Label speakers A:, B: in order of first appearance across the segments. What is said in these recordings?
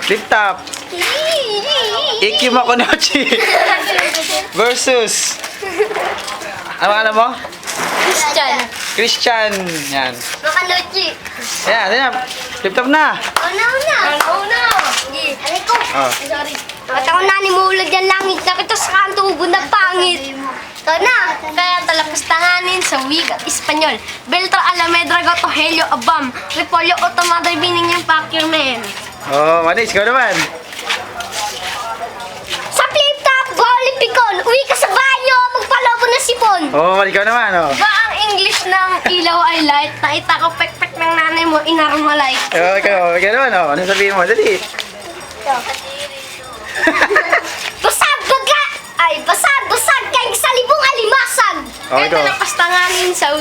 A: Flip top. Iki Makonochi. Versus. Ano alam mo?
B: Christian.
A: Christian. Yan.
B: Makanochi.
A: Ayan, ayan. Flip top na.
B: Una. Sige. Alay ko.
A: Oh.
B: Sorry. At ako na ni Mulad yung langit na ito sa kanto ubod na pangit. Ito na. Kaya talapas tanganin sa wig at Espanyol. Beltro Alamedra Goto Helio Abam. Repolyo Otomaday bining yung Pacquiao.
A: Oh, Manis, ikaw naman.
B: Sa flip top, Goli Picon. Uwi ka sa banyo. Magpalobo na sipon.
A: Oh, ikaw naman, oh.
B: Ba ang English ng ilaw ay light? Nakita ko pek-pek ng nanay mo, inarmalite.
A: Oh, ikaw naman, oh. Ano sabihin mo? Dali.
B: Basag kay sa libong alimasag.
A: Oh,
B: Kaya
A: ikaw.
B: talapas tanganin sa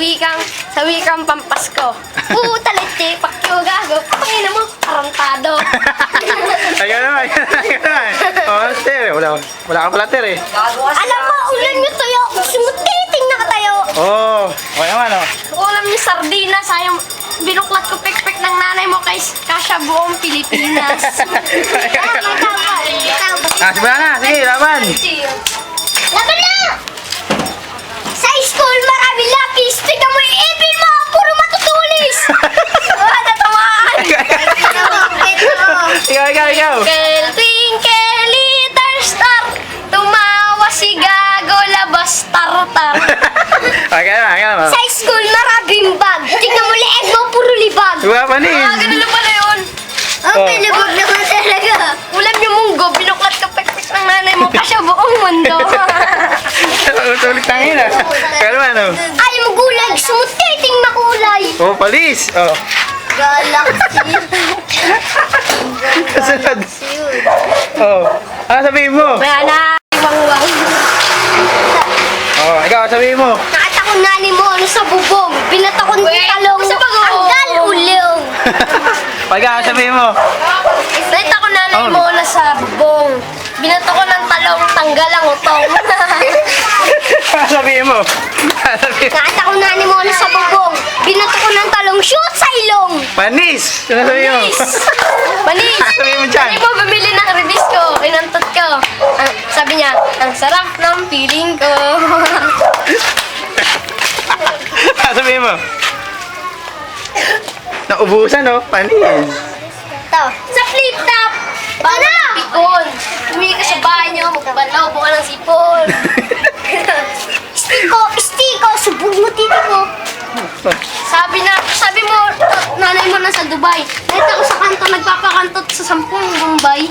B: wikang pampasko. Puta lete, pakyo gago. Pangina mo, tarantado.
A: Ikaw naman. Oh, ter. Wala ka pala, ter, eh.
B: Alam mo, ulan nyo tayo. Sumutiting na ka tayo.
A: Oh, okay naman, oh.
B: Ulam nyo sardina, sayang binuklat ko pek-pek ng nanay mo kay kasya buong Pilipinas.
A: Simula na. Sige, laban.
B: Laban na! Sa school, marami lapis. Tignan mo yung ipin mo. Puro matutulis. Natamaan.
A: Ikaw.
B: Twinkle, twinkle, little star. Tumawa si Gago, labas tartar.
A: Okay naman.
B: Sa school, maraming bag. Tignan mo leeg mo, puro libag.
A: Diba, Manis?
B: Ganun lang pala yun.
A: Oh.
B: Libag naman talaga. Ulam yung munggo, binuklat ka pek-pek ng nanay mo kasya buong mundo.
A: Tulik tangin, ah. Ikaw naman, oh.
B: Ay, magulag, sumutiting makulay.
A: Oh, palis. Oh.
B: Galaxy.
A: Kasunod. Oh. Ano sabihin mo?
B: Kaya na, wang-wang.
A: Oh, ikaw, sabihin mo.
B: Nakita ko nani mo ano sa bubong. Binata ko ng talong. Anggal ulong.
A: Ikaw, sabihin mo.
B: Nakita ko nanay mo na sa bubong. Binata ko ng talong, tanggal ang utong.
A: Ano sabihin mo?
B: Nakita ko nani mo na sa bubong. Binata ko ng talong, shoot sa ilong.
A: Panis! Ano sabihin mo?
B: Manis!
A: Ano sabihin mo dyan?
B: Hindi mo bumili ng release ko. Inantot ko. Sabi niya, ang sarap ng feeling ko.
A: Ano sabihin mo? Naubusan, no? Panis.
B: Ito. Sa flip top. Paano? Pikon. Uwi ka sa bahay niyo, magbalaw, buka ng sipon. Stiko, subog mo titi ko. Sabi mo, nanay mo nasa Dubai. Nakita ko sa kanto, nagpapakantot sa 10 Bombay.